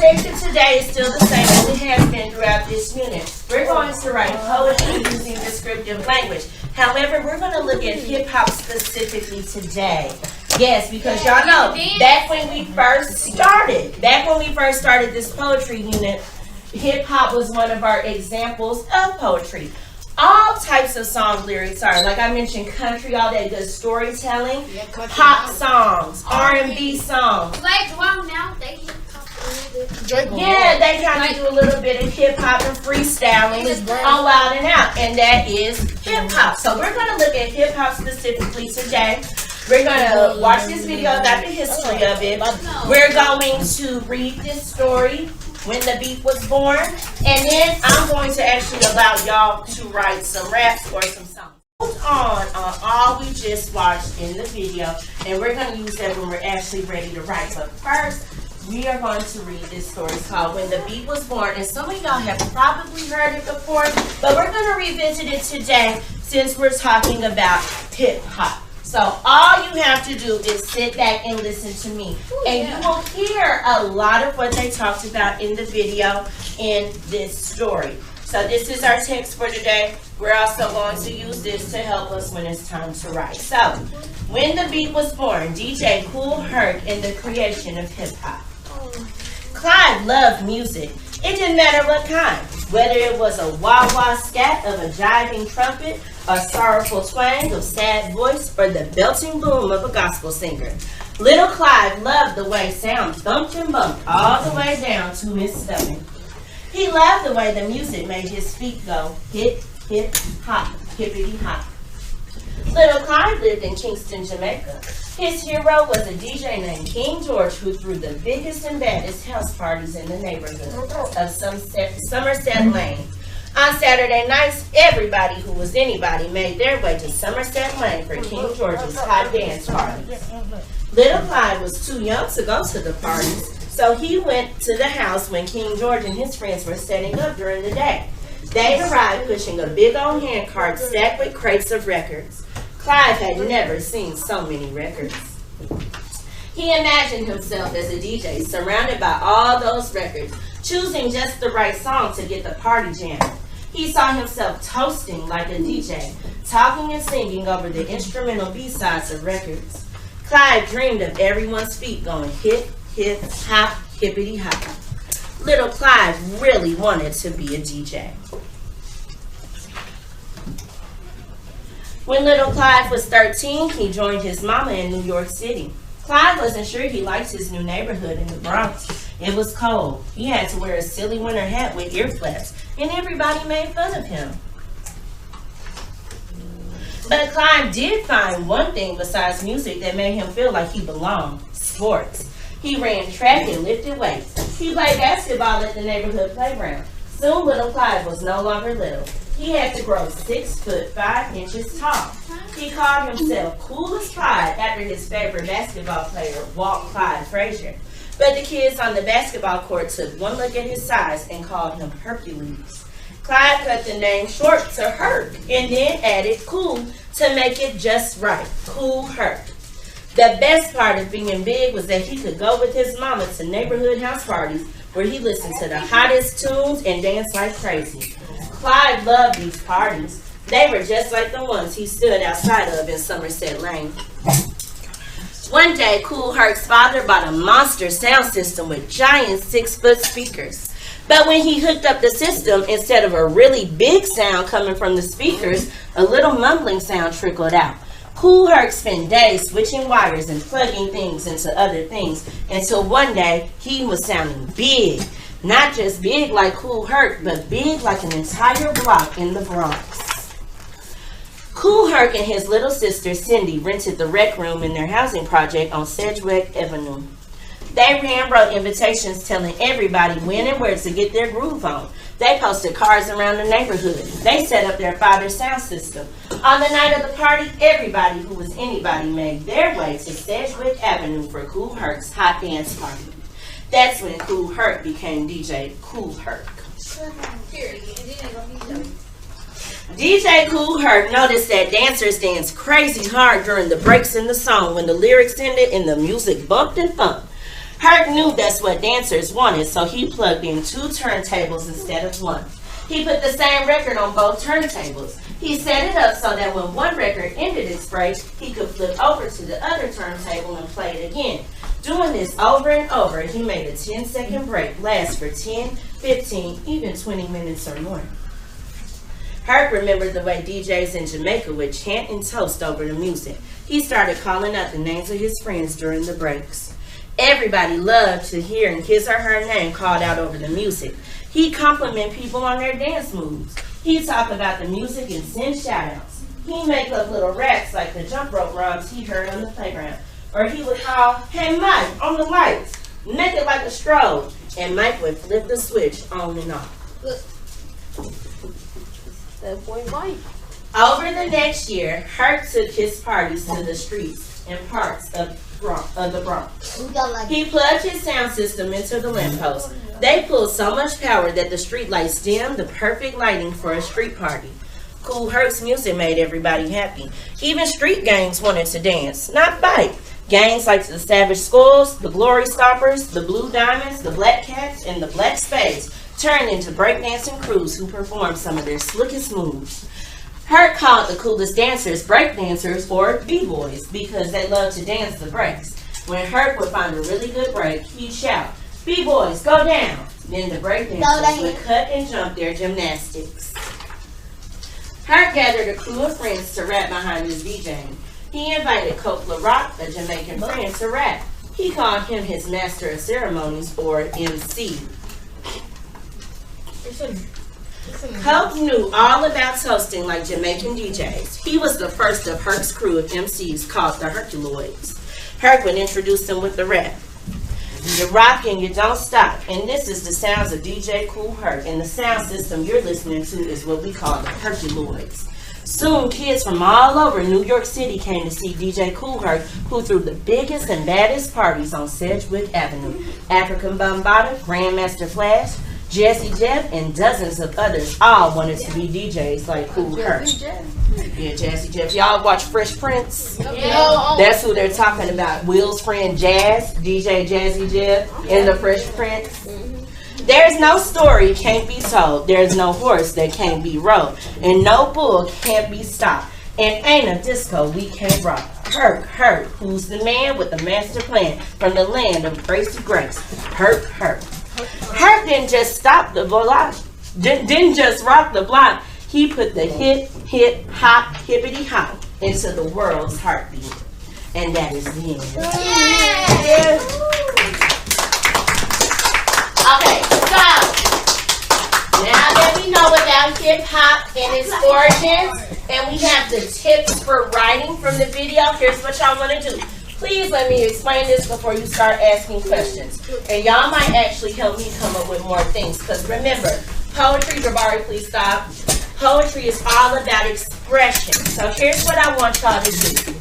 objective today is still the same as it has been throughout this unit. We're going to write poetry using descriptive language. However, we're going to look at hip-hop specifically today. Yes, because y'all know, back when we first started this poetry unit, hip-hop was one of our examples of poetry. All types of song lyrics are, like I mentioned, country, all that good storytelling, pop songs, R&B songs. Like, well, now they can talk a little bit. Yeah, they kind of do a little bit of hip-hop and freestyling on Wild and Out, and that is hip-hop. So we're going to look at hip-hop specifically today. We're going to watch this video about the history of it. We're going to read this story, When the Beat Was Born, and then I'm going to actually allow y'all to write some raps or some songs. Hold on all we just watched in the video, and we're going to use that when we're actually ready to write. But first, we are going to read this story. It's called When the Beat Was Born, and some of y'all have probably heard it before, but we're going to revisit it today since we're talking about hip-hop. So all you have to do is sit back and listen to me. And you will hear a lot of what they talked about in the video in this story. So this is our text for today. We're also going to use this to help us when it's time to write. So, When the Beat Was Born, DJ Kool Herc and the creation of hip-hop. Clyde loved music. It didn't matter what kind, whether it was a wah-wah scat of a jiving trumpet, a sorrowful twang of sad voice, or the belting boom of a gospel singer. Little Clyde loved the way sound thumped and bumped all the way down to his stomach. He loved the way the music made his feet go hip, hip, hop, hippity hop. Little Clyde lived in Kingston, Jamaica. His hero was a DJ named King George who threw the biggest and baddest house parties in the neighborhood of Somerset Lane. On Saturday nights, everybody who was anybody made their way to Somerset Lane for King George's hot dance parties. Little Clyde was too young to go to the parties, so he went to the house when King George and his friends were setting up during the day. They arrived pushing a big old handcart stacked with crates of records. Clyde had never seen so many records. He imagined himself as a DJ surrounded by all those records, choosing just the right song to get the party jammed. He saw himself toasting like a DJ, talking and singing over the instrumental B-sides of records. Clyde dreamed of everyone's feet going hip, hip, hop, hippity hop. Little Clyde really wanted to be a DJ. When little Clyde was 13, he joined his mama in New York City. Clyde wasn't sure he liked his new neighborhood in the Bronx. It was cold. He had to wear a silly winter hat with ear flaps, and everybody made fun of him. But Clyde did find one thing besides music that made him feel like he belonged: sports. He ran track and lifted weights. He played basketball at the neighborhood playground. Soon little Clyde was no longer little. He had to grow 6 foot 5 inches tall. He called himself Coolest Clyde after his favorite basketball player, Walt Clyde Frazier. But the kids on the basketball court took one look at his size and called him Hercules. Clyde cut the name short to Herc and then added cool to make it just right, Kool Herc. The best part of being big was that he could go with his mama to neighborhood house parties where he listened to the hottest tunes and danced like crazy. Clyde loved these parties. They were just like the ones he stood outside of in Somerset Lane. One day, Kool Herc's father bought a monster sound system with giant 6-foot speakers. But when he hooked up the system, instead of a really big sound coming from the speakers, a little mumbling sound trickled out. Kool Herc spent days switching wires and plugging things into other things until one day he was sounding big. Not just big like Kool Herc, but big like an entire block in the Bronx. Kool Herc and his little sister Cindy rented the rec room in their housing project on Sedgwick Avenue. They wrote invitations telling everybody when and where to get their groove on. They posted cards around the neighborhood. They set up their father's sound system. On the night of the party, everybody who was anybody made their way to Sedgwick Avenue for Kool Herc's hot dance party. That's when Kool Herc became DJ Kool Herc. DJ Kool Herc noticed that dancers danced crazy hard during the breaks in the song when the lyrics ended and the music bumped and thumped. Herc knew that's what dancers wanted, so he plugged in 2 turntables instead of 1. He put the same record on both turntables. He set it up so that when one record ended its break, he could flip over to the other turntable and play it again. Doing this over and over, he made a 10-second break last for 10, 15, even 20 minutes or more. Herc remembered the way DJs in Jamaica would chant and toast over the music. He started calling out the names of his friends during the breaks. Everybody loved to hear his or her name called out over the music. He'd compliment people on their dance moves. He'd talk about the music and send shout-outs. He'd make up little raps like the jump rope runs he heard on the playground. Or he would call, "Hey Mike, on the lights, make it like a strobe." And Mike would flip the switch on and off. That boy Mike. Over the next year, Herc took his parties to the streets and parks of the Bronx. He plugged his sound system into the lamppost. They pulled so much power that the street lights dimmed, the perfect lighting for a street party. Kool Herc's music made everybody happy. Even street gangs wanted to dance, not fight. Gangs like the Savage Skulls, the Glory Stoppers, the Blue Diamonds, the Black Cats, and the Black Spades turned into breakdancing crews who performed some of their slickest moves. Herc called the coolest dancers breakdancers or b-boys because they loved to dance the breaks. When Herc would find a really good break, he'd shout, "B-boys, go down!" Then the breakdancers would cut and jump their gymnastics. Herc gathered a crew of friends to rap behind his DJing. He invited Coke LaRock, a Jamaican friend, to rap. He called him his master of ceremonies, or MC. Coke knew all about toasting like Jamaican DJs. He was the first of Herc's crew of MCs called the Herculoids. Herc would introduce them with the rap. You rock and you don't stop. And this is the sounds of DJ Kool Herc. And the sound system you're listening to is what we call the Herculoids. Soon, kids from all over New York City came to see DJ Kool Herc, who threw the biggest and baddest parties on Sedgwick Avenue. African Bambaataa, Grandmaster Flash, Jazzy Jeff, and dozens of others all wanted to be DJs like Kool Herc. Yeah, Jazzy Jeff. Y'all watch Fresh Prince? Yeah. That's who they're talking about. Will's friend Jazz, DJ Jazzy Jeff, and the Fresh Prince. There's no story can't be told. There's no horse that can't be rode. And no bull can't be stopped. And ain't a disco we can't rock. Herc, who's the man with the master plan from the land of grace to grace. Herc. Herc didn't just stop the block. Didn't just rock the block. He put the hip, hop, hippity hop into the world's heartbeat. And that is the end. Yeah. Okay, so now that we know about hip hop and its origins, and we have the tips for writing from the video, here's what y'all want to do. Please let me explain this before you start asking questions. And y'all might actually help me come up with more things. Because remember, poetry, Jabari, please stop. Poetry is all about expression. So here's what I want y'all to do.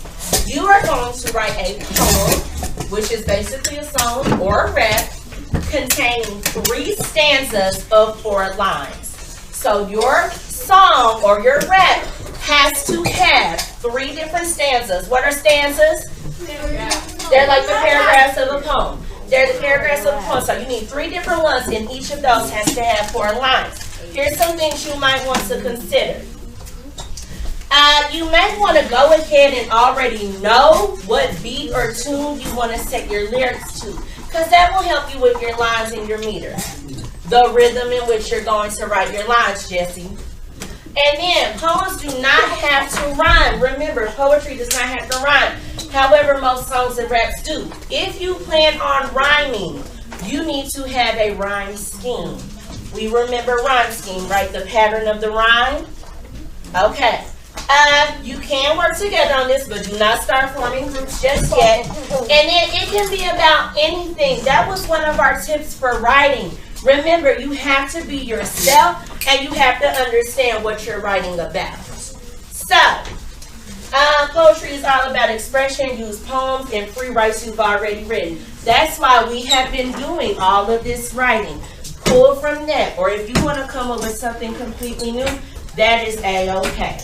You are going to write a poem, which is basically a song or a rap, containing 3 stanzas of 4 lines. So your song or your rap has to have 3 different stanzas. What are stanzas? They're like the paragraphs of a poem. They're the paragraphs of a poem. So you need 3 different ones, and each of those has to have 4 lines. Here's some things you might want to consider. You may want to go ahead and already know what beat or tune you want to set your lyrics to, because that will help you with your lines and your meter. The rhythm in which you're going to write your lines, Jesse. And then, poems do not have to rhyme. Remember, poetry does not have to rhyme. However, most songs and raps do. If you plan on rhyming, you need to have a rhyme scheme. We remember rhyme scheme, right? The pattern of the rhyme. Okay. You can work together on this, but do not start forming groups just yet. And then it can be about anything. That was one of our tips for writing. Remember, you have to be yourself, and you have to understand what you're writing about. So, poetry is all about expression. Use poems and free writes you've already written. That's why we have been doing all of this writing. Pull from that, or if you want to come up with something completely new, that is A-okay.